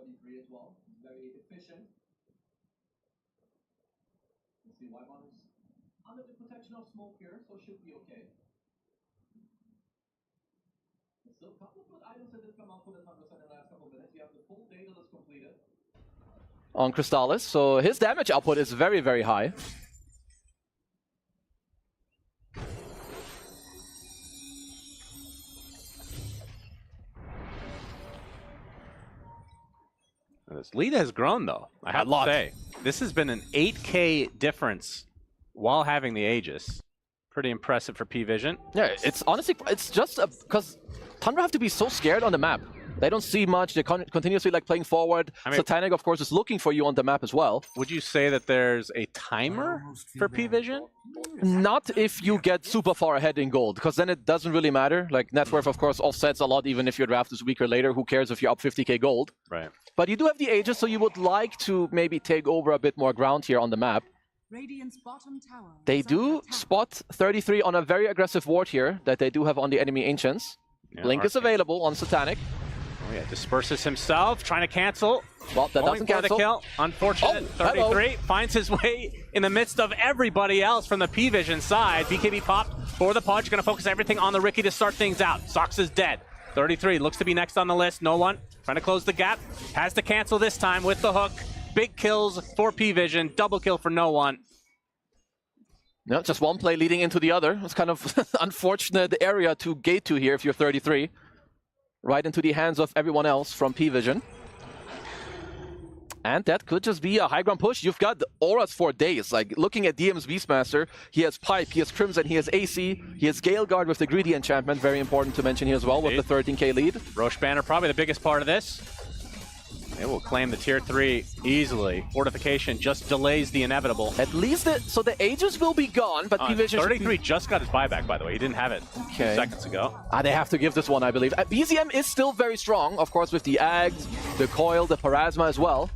33 as well. Very efficient. You see Wyvern is under the protection of smoke here, so should be okay. There's still a couple of good items that did come out for the Thunderous in the last couple of minutes. You have the full data that's completed on Crystallis, so his damage output is very, very high. This lead has grown, though. I have to say, this has been an 8K difference while having the Aegis. Pretty impressive for P-Vision. Yeah, it's honestly, it's just because Tundra have to be so scared on the map. They don't see much. They continuously like playing forward. I mean, Satanic, of course, is looking for you on the map as well. Would you say that there's a timer for P-Vision? Not if you get super far ahead in gold, because then it doesn't really matter. Like, net worth, of course, offsets a lot, even if your draft is weaker later. Who cares if you're up 50k gold? Right. But you do have the Aegis, so you would like to maybe take over a bit more ground here on the map. They do spot 33 on a very aggressive ward here that they do have on the enemy Ancients. Yeah, Blink is available on Satanic. Oh yeah, disperses himself, trying to cancel. Well, that doesn't cancel. The kill. Unfortunate. 33 finds his way in the midst of everybody else from the P-Vision side. BKB popped for the Pudge. Going to focus everything on the Riki to start things out. Sox is dead. 33 looks to be next on the list. No one trying to close the gap. Has to cancel this time with the hook. Big kills for P-Vision. Double kill for no one. No, just one play leading into the other. It's kind of unfortunate area to gate to here if you're 33. Right into the hands of everyone else from P-Vision. And that could just be a high ground push. You've got auras for days. Like, looking at DM's Beastmaster, he has Pipe, he has Crimson, he has AC, he has Gale Guard with the Greedy enchantment. Very important to mention here as well with the 13k lead. Roche Banner, probably the biggest part of this. They will claim the tier 3 easily. Fortification just delays the inevitable. At least so the Aegis will be gone, but P-Vision 33 just got his buyback, by the way. He didn't have it 2 seconds ago. They have to give this one, I believe. BZM is still very strong, of course, with the Ags, the Coil, the Parasma as well.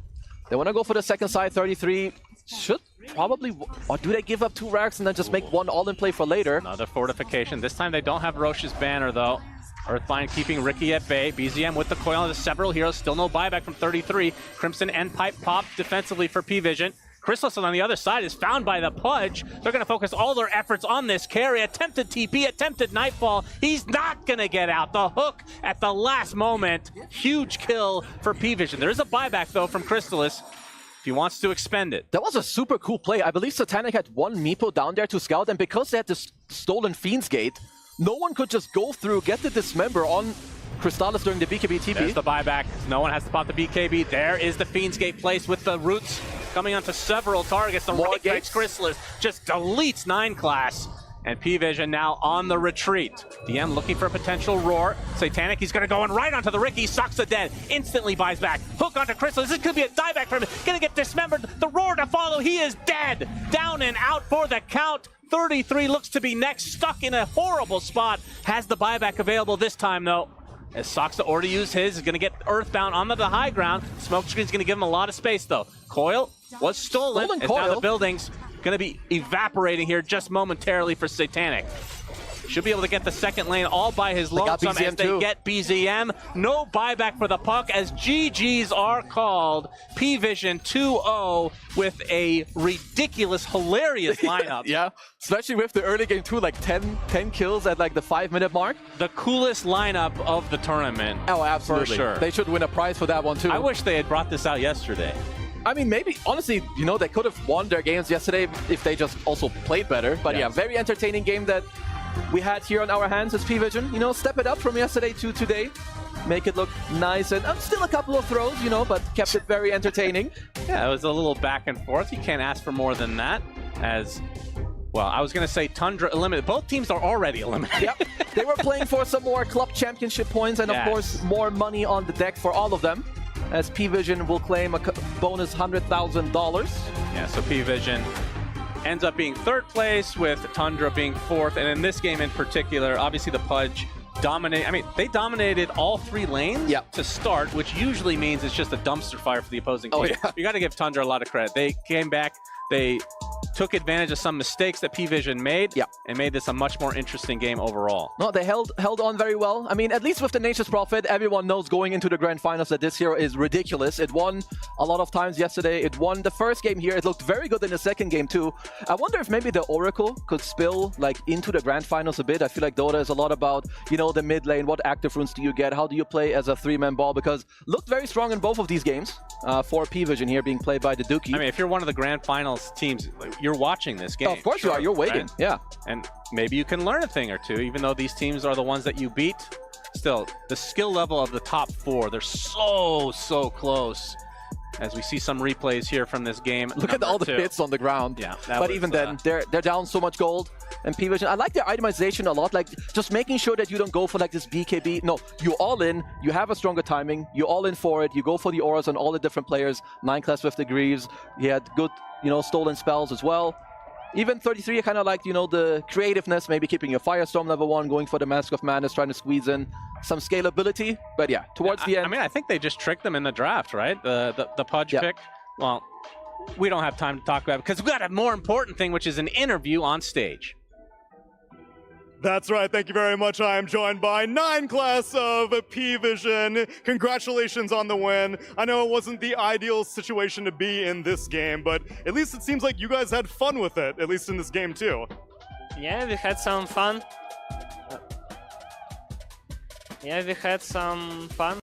They want to go for the second side. 33 should probably... Or do they give up 2 racks and then just make one all-in play for later? Another fortification. This time they don't have Roche's banner, though. Earthbind keeping Riki at bay. BZM with the coil on the several heroes. Still no buyback from 33. Crimson and Pipe pop defensively for P-Vision. Chrysalis on the other side is found by the Pudge. They're going to focus all their efforts on this carry. Attempted TP, attempted Nightfall. He's not going to get out. The hook at the last moment. Huge kill for P-Vision. There is a buyback, though, from Chrysalis if he wants to expend it. That was a super cool play. I believe Satanic had one Meepo down there to scout, and because they had this stolen Fiend's Gate, no one could just go through, get the Dismember on Crystallis during the BKB TP. There's the buyback. No one has to pop the BKB. There is the Fiend's Gate place with the roots coming onto several targets. The right Knights Chrysalis just deletes 9 class. And P-Vision now on the retreat. DM looking for a potential roar. Satanic, he's going to go in right onto the Riki. Sox the dead. Instantly buys back. Hook onto Chrysalis. This could be a dieback for him. Going to get dismembered. The roar to follow. He is dead. Down and out for the count. 33 looks to be next. Stuck in a horrible spot. Has the buyback available this time, though. As Soxa already used his, is going to get Earthbound onto the high ground. Smoke Screen's going to give him a lot of space, though. Coil was stolen. And now the building's going to be evaporating here just momentarily for Satanic. Should be able to get the second lane all by his lonesome as they get BZM. No buyback for the puck as GGs are called. P-Vision 2-0 with a ridiculous, hilarious lineup. Yeah, especially with the early game too, like 10 kills at like the 5-minute mark. The coolest lineup of the tournament. Oh, absolutely. For sure. They should win a prize for that one too. I wish they had brought this out yesterday. I mean, maybe, honestly, you know, they could have won their games yesterday if they just also played better. But yeah, very entertaining game that we had here on our hands as P-Vision. You know, step it up from yesterday to today. Make it look nice and still a couple of throws, you know, but kept it very entertaining. Yeah, it was a little back and forth. You can't ask for more than that as... Well, I was going to say Tundra eliminated. Both teams are already eliminated. Yep. They were playing for some more club championship points and, of course, more money on the deck for all of them, as P-Vision will claim a bonus $100,000. Yeah, so P-Vision ends up being 3rd place with Tundra being 4th. And in this game in particular, obviously the Pudge dominate. I mean, they dominated all 3 lanes to start, which usually means it's just a dumpster fire for the opposing team. You got to give Tundra a lot of credit. They came back, they took advantage of some mistakes that P-Vision made, Yeah. and made this a much more interesting game overall. No, they held on very well. I mean, at least with the Nature's Prophet, everyone knows going into the Grand Finals that this hero is ridiculous. It won a lot of times yesterday. It won the first game here. It looked very good in the second game too. I wonder if maybe the Oracle could spill like into the Grand Finals a bit. I feel like Dota is a lot about, you know, the mid lane. What active runes do you get? How do you play as a three-man ball? Because looked very strong in both of these games for P-Vision here being played by the Dookie. I mean, if you're one of the Grand Finals teams, you're watching this game. Oh, of course you are. You're waiting. Right? Yeah. And maybe you can learn a thing or two, even though these teams are the ones that you beat. Still, the skill level of the top four, they're so close. As we see some replays here from this game. Look at all the bits on the ground. Yeah, but even then, they're down so much gold. And P-Vision, I like their itemization a lot. Like, just making sure that you don't go for like this BKB. No, you all in. You have a stronger timing. You all in for it. You go for the auras on all the different players. 9 class with the Greaves. He had good, you know, stolen spells as well. Even 33, I kind of liked, you know, the creativeness, maybe keeping your Firestorm level 1, going for the Mask of Madness, trying to squeeze in some scalability. But yeah, towards the end. I mean, I think they just tricked them in the draft, right? The Pudge pick. Well, we don't have time to talk about it because we've got a more important thing, which is an interview on stage. That's right, thank you very much. I am joined by 9 class of P-Vision. Congratulations on the win. I know it wasn't the ideal situation to be in this game, but at least it seems like you guys had fun with it, at least in this game too. Yeah, we had some fun. Yeah, we had some fun.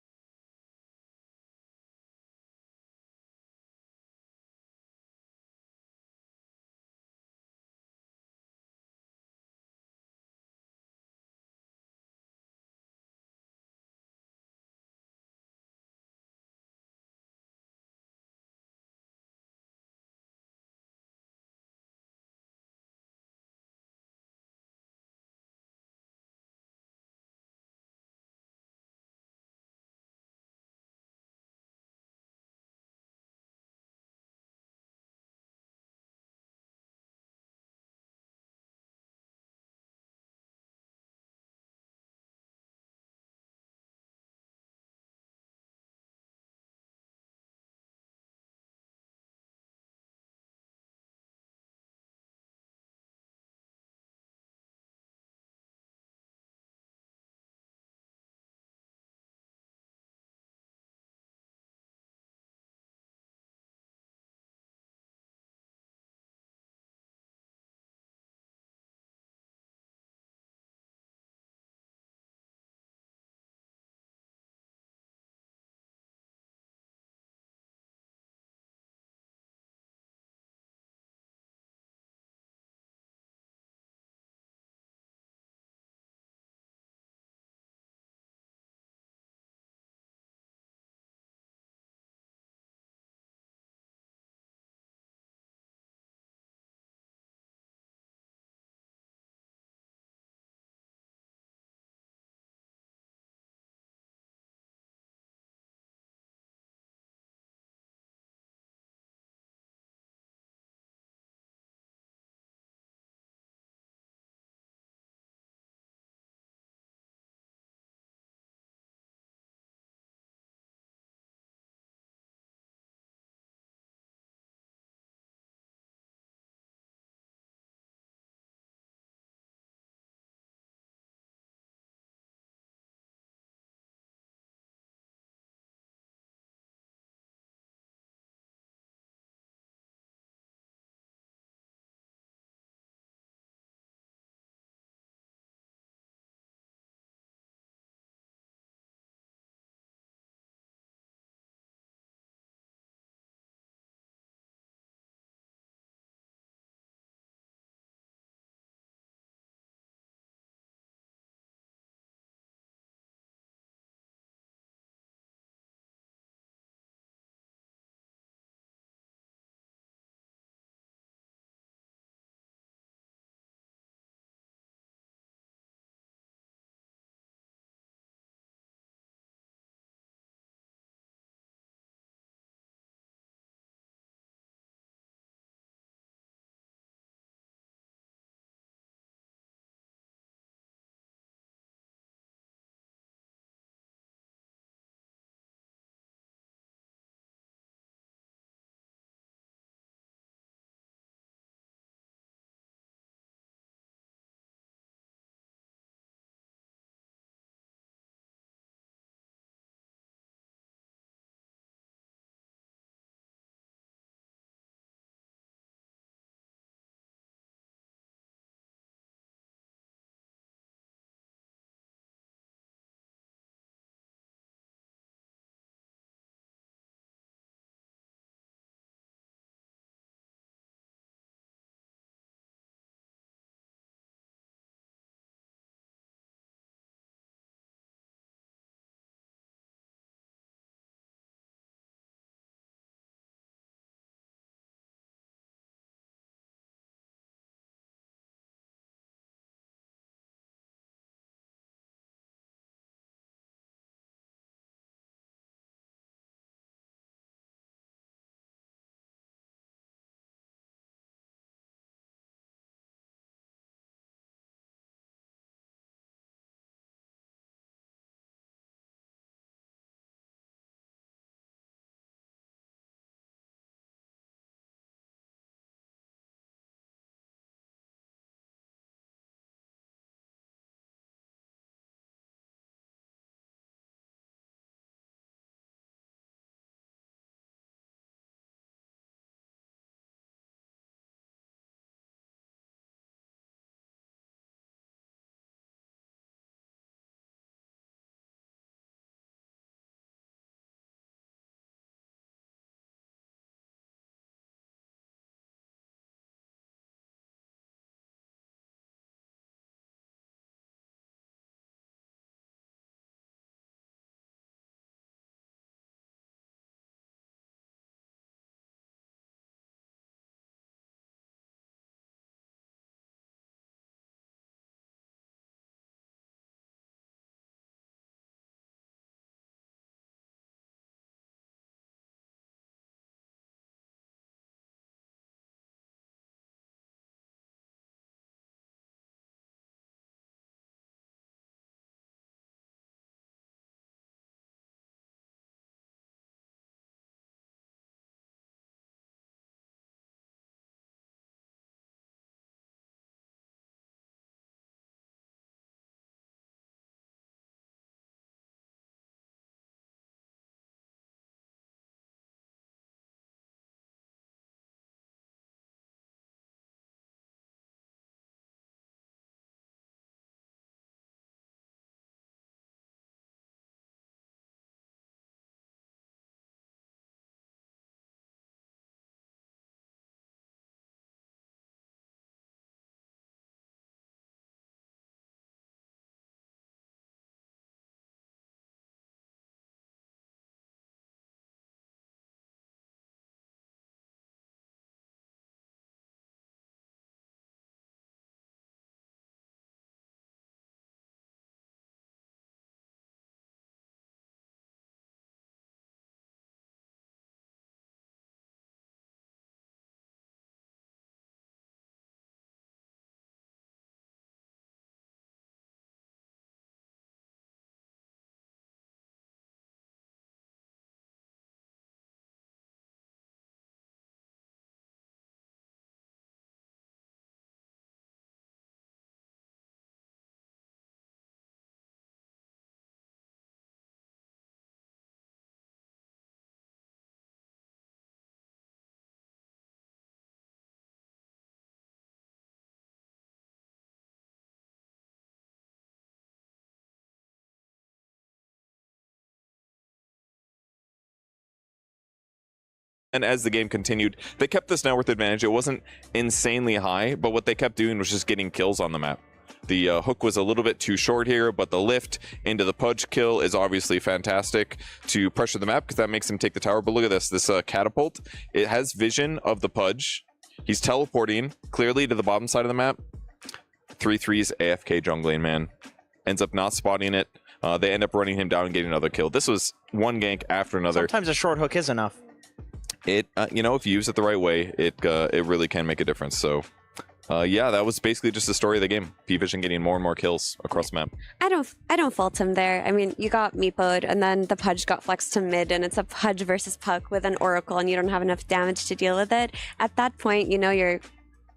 And as the game continued, they kept this net worth advantage. It wasn't insanely high, but what they kept doing was just getting kills on the map. The hook was a little bit too short here, but the lift into the Pudge kill is obviously fantastic to pressure the map because that makes him take the tower. But look at this, catapult. It has vision of the Pudge. He's teleporting clearly to the bottom side of the map. 3-3's AFK jungling, man. Ends up not spotting it. They end up running him down and getting another kill. This was one gank after another. Sometimes a short hook is enough. It, if you use it the right way, it really can make a difference. So, yeah, that was basically just the story of the game. P-Vision getting more and more kills across the map. I don't fault him there. I mean, you got Meepoed, and then the Pudge got flexed to mid, and it's a Pudge versus Puck with an Oracle, and you don't have enough damage to deal with it. At that point, you're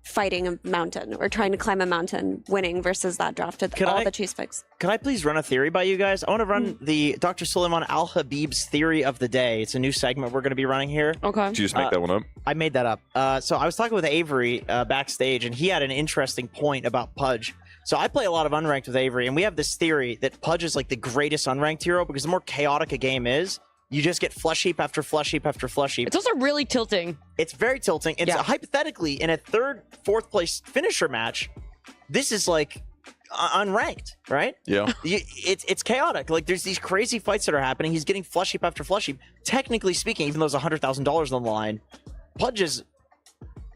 fighting a mountain or trying to climb a mountain, winning versus that draft with all the cheese picks. Could I please run a theory by you guys? I want to run the Dr. Suleiman Al-Habib's theory of the day. It's a new segment we're going to be running here. Okay. Did you just make that one up? I made that up. So I was talking with Avery backstage, and he had an interesting point about Pudge. So I play a lot of unranked with Avery, and we have this theory that Pudge is like the greatest unranked hero because the more chaotic a game is, you just get flush heap after flush heap after flush heap. It's also really tilting. It's very tilting. It's hypothetically in a fourth place finisher match. This is like unranked, right? Yeah. It's chaotic. Like there's these crazy fights that are happening. He's getting flush heap after flush heap. Technically speaking, even though there's $100,000 on the line, Pudge is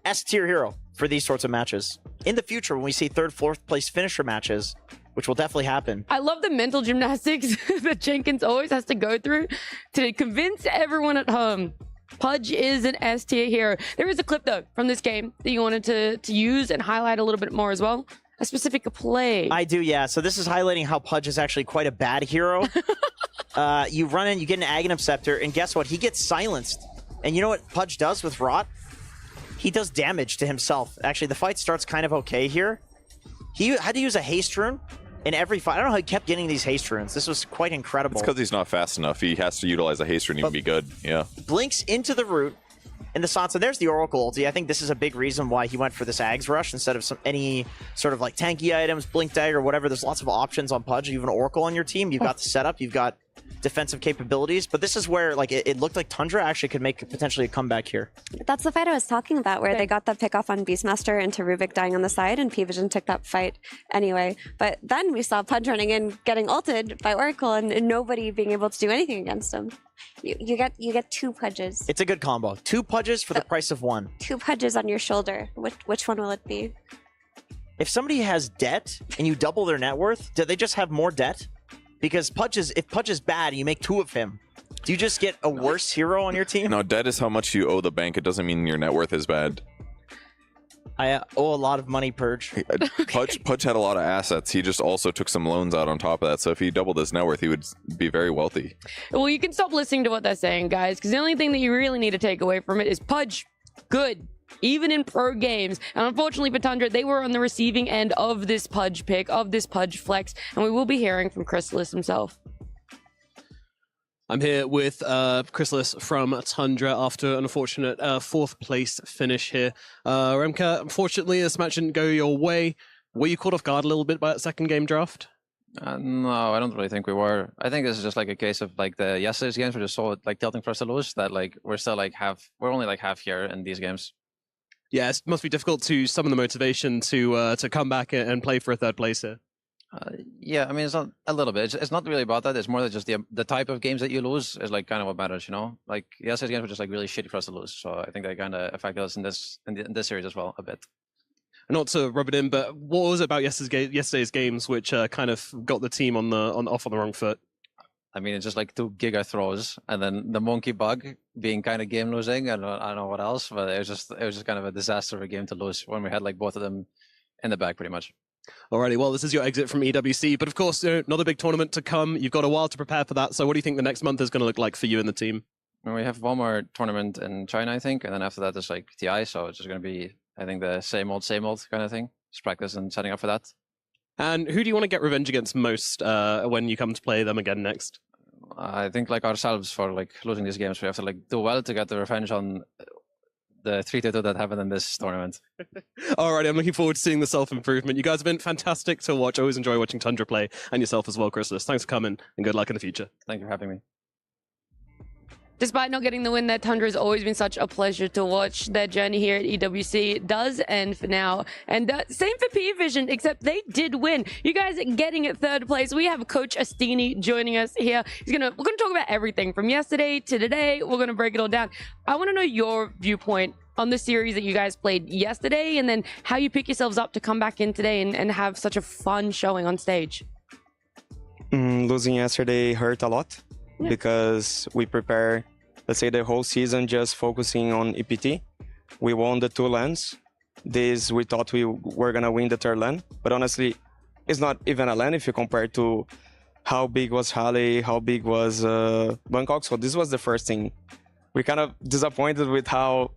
S-tier hero for these sorts of matches. In the future, when we see third, fourth place finisher matches, which will definitely happen. I love the mental gymnastics that Jenkins always has to go through to convince everyone at home Pudge is an S-tier hero. There is a clip, though, from this game that you wanted to use and highlight a little bit more as well. A specific play. I do, yeah. So this is highlighting how Pudge is actually quite a bad hero. You run in, you get an Aghanim Scepter, and guess what? He gets silenced. And you know what Pudge does with Rot? He does damage to himself. Actually, the fight starts kind of okay here. He had to use a haste rune in every fight. I don't know how he kept getting these haste runes. This was quite incredible. It's because he's not fast enough. He has to utilize a haste rune to be good. Yeah. Blinks into the root in the Sansa. There's the Oracle ulti. I think this is a big reason why he went for this Ags Rush instead of any sort of like tanky items, Blink Dagger, whatever. There's lots of options on Pudge. You have an Oracle on your team. You've got the setup. You've got defensive capabilities. But this is where like it looked like Tundra actually could make potentially a comeback here. That's the fight I was talking about, where they got the pick off on Beastmaster into Rubik dying on the side, and P-Vision took that fight anyway. But then we saw Pudge running in, getting ulted by Oracle, and nobody being able to do anything against him. You get two Pudges. It's a good combo. Two Pudges for the price of one. Two Pudges on your shoulder. Which one will it be? If somebody has debt and you double their net worth, do they just have more debt? Because if Pudge is bad and you make two of him, do you just get a worse hero on your team? No, debt is how much you owe the bank. It doesn't mean your net worth is bad. I owe a lot of money, Purge. Pudge had a lot of assets. He just also took some loans out on top of that. So if he doubled his net worth, he would be very wealthy. Well, you can stop listening to what they're saying, guys, because the only thing that you really need to take away from it is Pudge, good. Even in pro games. And unfortunately for Tundra, they were on the receiving end of this Pudge pick, of this Pudge flex, and we will be hearing from Chrysalis himself. I'm here with Chrysalis from Tundra after an unfortunate fourth place finish here. Remka, unfortunately, this match didn't go your way. Were you caught off guard a little bit by that second game draft? No, I don't really think we were. I think this is just like a case of like the yesterday's games were just so like tilting for us to lose that like we're still like we're only like half here in these games. Yeah, it must be difficult to summon the motivation to come back and play for a third place here. Yeah, I mean, it's not a little bit. It's not really about that. It's more that just the type of games that you lose is like kind of what matters, you know? Like yesterday's games were just like really shitty for us to lose. So I think they kind of affected us in this series as well a bit. Not to rub it in, but what was it about yesterday's games which kind of got the team off on the wrong foot? I mean, it's just like two giga throws, and then the monkey bug being kind of game losing. I don't know what else, but it was just kind of a disaster of a game to lose when we had like both of them in the bag pretty much. Alrighty, well, this is your exit from EWC, but of course, not a big tournament to come. You've got a while to prepare for that. So, what do you think the next month is going to look like for you and the team? Well, we have one more tournament in China, I think, and then after that there's like TI. So it's just going to be, I think, the same old kind of thing. Just practice and setting up for that. And who do you want to get revenge against most when you come to play them again next? I think like ourselves for like losing these games. We have to like do well to get the revenge on the 3-2 that happened in this tournament. Alright, I'm looking forward to seeing the self-improvement. You guys have been fantastic to watch. I always enjoy watching Tundra play, and yourself as well, Chrysalis. Thanks for coming, and good luck in the future. Thank you for having me. Despite not getting the win there, Tundra has always been such a pleasure to watch. Their journey here at EWC does end for now. And same for P-Vision, except they did win. You guys are getting at third place. We have Coach Astini joining us here. We're gonna talk about everything from yesterday to today. We're gonna break it all down. I want to know your viewpoint on the series that you guys played yesterday, and then how you pick yourselves up to come back in today and have such a fun showing on stage. Losing yesterday hurt a lot. Yeah. Because we prepare, let's say, the whole season just focusing on EPT. We won the 2 LANs. This, we thought we were going to win the 3rd LAN. But honestly, it's not even a LAN if you compare to how big was Halle, how big was Bangkok. So this was the first thing. We're kind of disappointed with how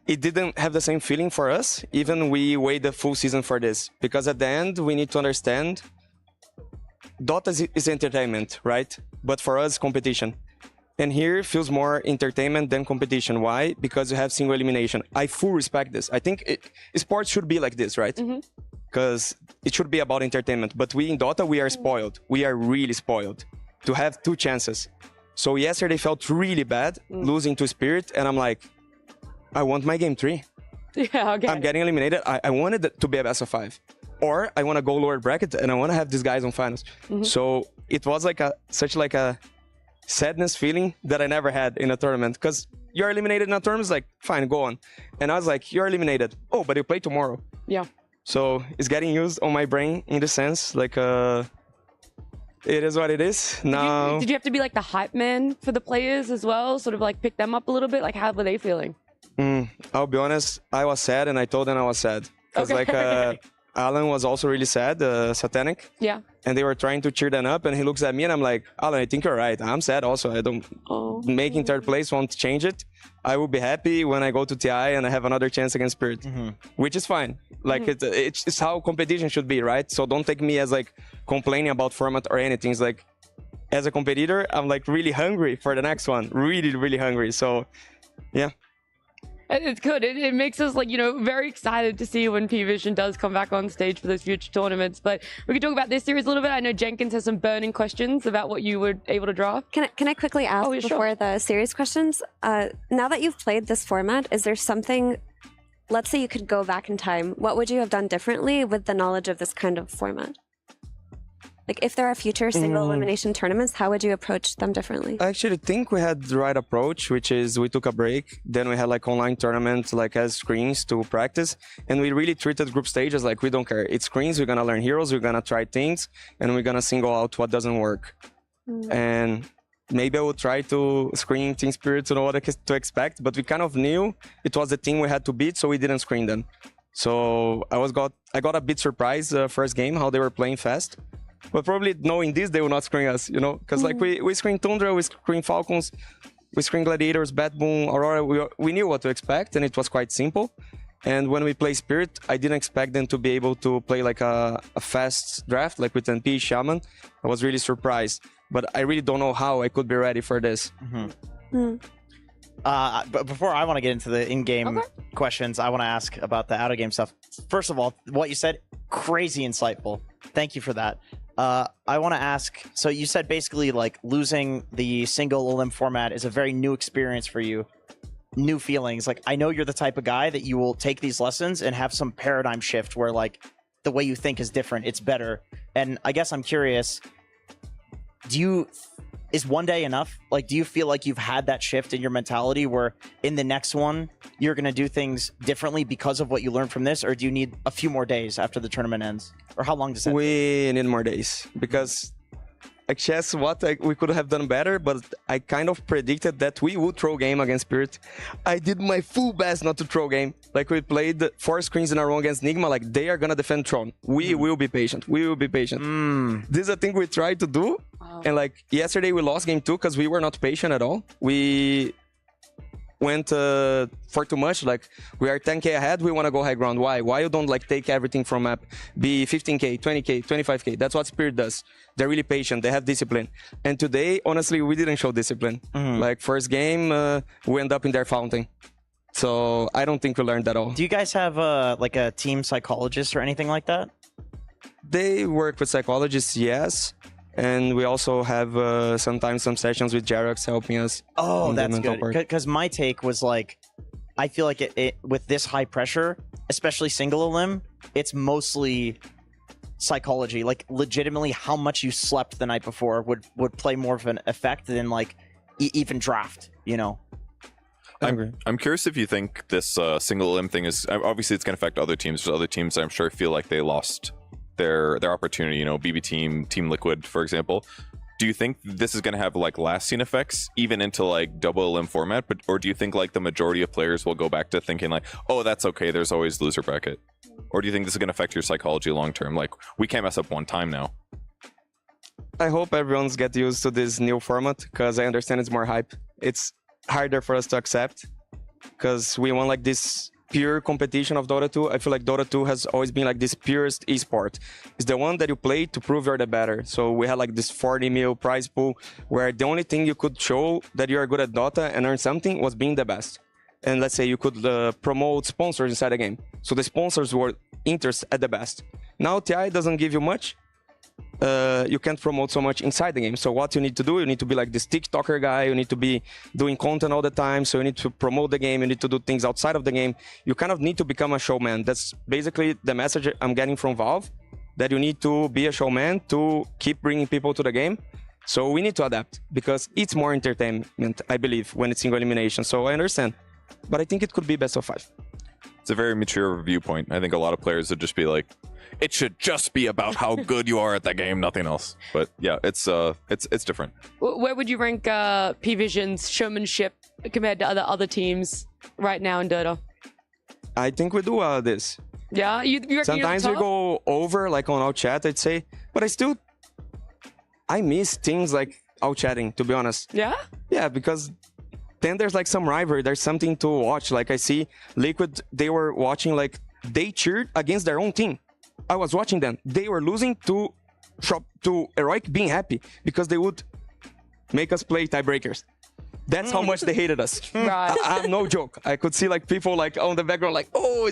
it didn't have the same feeling for us, even we wait the full season for this. Because at the end, we need to understand Dota is entertainment, right? But for us, competition. And here it feels more entertainment than competition. Why? Because you have single elimination. I full respect this. I think sports should be like this, right? Because it should be about entertainment. But we in Dota, we are spoiled. We are really spoiled to have 2 chances. So yesterday felt really bad, losing to Spirit. And I'm like, I want my game 3. Yeah, okay. I'm getting eliminated. I wanted it to be a best of 5. Or I want to go lower bracket and I want to have these guys on finals. So it was like such a sadness feeling that I never had in a tournament. Because you're eliminated in a tournament, it's like, fine, go on. And I was like, you're eliminated. Oh, but you play tomorrow. Yeah. So it's getting used on my brain in the sense, like, it is what it is. Now, Did you have to be like the hype man for the players as well? Sort of like pick them up a little bit? Like, how were they feeling? I'll be honest, I was sad and I told them I was sad. Because Alan was also really sad, Satanic. Yeah. And they were trying to cheer them up, and he looks at me and I'm like, Alan, I think you're right. I'm sad also. I don't... Making 3rd place won't change it. I will be happy when I go to TI and I have another chance against Spirit. Which is fine. Like, it's how competition should be, right? So don't take me as, like, complaining about format or anything. It's like, as a competitor, I'm, like, really hungry for the next one. Really, really hungry. So, yeah. It's good. It makes us, like, very excited to see when P-Vision does come back on stage for those future tournaments. But we can talk about this series a little bit. I know Jenkins has some burning questions about what you were able to draw. Can I quickly ask before the series questions? Now that you've played this format, is there something, let's say you could go back in time, what would you have done differently with the knowledge of this kind of format? Like, if there are future single elimination tournaments, how would you approach them differently? I actually think we had the right approach, which is we took a break. Then we had like online tournaments, like as screens to practice. And we really treated group stages like we don't care. It's screens, we're going to learn heroes, we're going to try things, and we're going to single out what doesn't work. And maybe I would try to screen Team Spirit to know what to expect, but we kind of knew it was the team we had to beat, so we didn't screen them. So I got a bit surprised first game, how they were playing fast. But probably knowing this, they will not screen us, Because like we screen Tundra, we screen Falcons, we screen Gladiators, Bat Boom, Aurora. We knew what to expect, and it was quite simple. And when we play Spirit, I didn't expect them to be able to play like a fast draft, like with NP, Shaman. I was really surprised. But I really don't know how I could be ready for this. But before I want to get into the in-game questions, I want to ask about the out-of-game stuff. First of all, what you said, crazy insightful. Thank you for that. I want to ask, so you said basically like losing the single elim format is a very new experience for you. New feelings. Like, I know you're the type of guy that you will take these lessons and have some paradigm shift where like the way you think is different. It's better. And I guess I'm curious, is one day enough? Like, do you feel like you've had that shift in your mentality where in the next one, you're going to do things differently because of what you learned from this? Or do you need a few more days after the tournament ends? Or how long does that take? We need more days because I guess we could have done better, but I kind of predicted that we would throw game against Spirit. I did my full best not to throw game. Like, we played 4 screens in a row against Nigma. Like, they are going to defend Tron. We will be patient. We will be patient. This is a thing we tried to do. And like yesterday we lost game 2 because we were not patient at all. We went for too much. Like, we are 10k ahead, we want to go high ground. Why you don't like take everything from map? Be 15k, 20k, 25k. That's what Spirit does. They're really patient, they have discipline. And today, honestly, we didn't show discipline. Like, first game, we end up in their fountain. So I don't think we learned at all. Do you guys have like a team psychologist or anything like that? They work with psychologists, yes. And we also have sometimes some sessions with Jerox helping us. Oh, in the that's mental good. part. Because my take was like, I feel like it with this high pressure, especially single elim, it's mostly psychology. Like legitimately, how much you slept the night before would play more of an effect than like even draft. You know. I'm curious if you think this single elim thing is obviously it's going to affect other teams. Other teams, I'm sure, feel like they lost their opportunity. You know, BB Team, Team Liquid, for example. Do you think this is going to have like lasting effects even into like double elim format, or do you think like the majority of players will go back to thinking like, oh, that's okay, there's always loser bracket? Or do you think this is going to affect your psychology long term? Like, we can't mess up one time now. I hope everyone's get used to this new format because I understand it's more hype. It's harder for us to accept because we want like this pure competition of Dota 2. I feel like Dota 2 has always been like this purest esport. It's the one that you play to prove you're the better. So we had like this 40 mil prize pool where the only thing you could show that you're good at Dota and earn something was being the best. And let's say you could promote sponsors inside the game. So the sponsors were interested at the best. Now TI doesn't give you much. You can't promote so much inside the game. So what you need to do, you need to be like this TikToker guy, you need to be doing content all the time, so you need to promote the game, you need to do things outside of the game. You kind of need to become a showman. That's basically the message I'm getting from Valve, that you need to be a showman to keep bringing people to the game. So we need to adapt, because it's more entertainment, I believe, when it's single elimination. So I understand, but I think it could be best of 5. It's a very mature viewpoint. I think a lot of players would just be like, it should just be about how good you are at that game, nothing else. But yeah, it's different. Where would you rank P-Vision's showmanship compared to other teams right now in Dota? I think we do this. Yeah, you reckon sometimes you're we go over like on our chat, I'd say, but I miss things like out chatting, to be honest. Yeah? Yeah, because then there's like some rivalry, there's something to watch. Like I see Liquid, they were watching, like they cheered against their own team. I was watching them. They were losing to Heroic being happy because they would make us play tiebreakers. That's how much they hated us. Right. I'm no joke. I could see like people like on the background like, oh,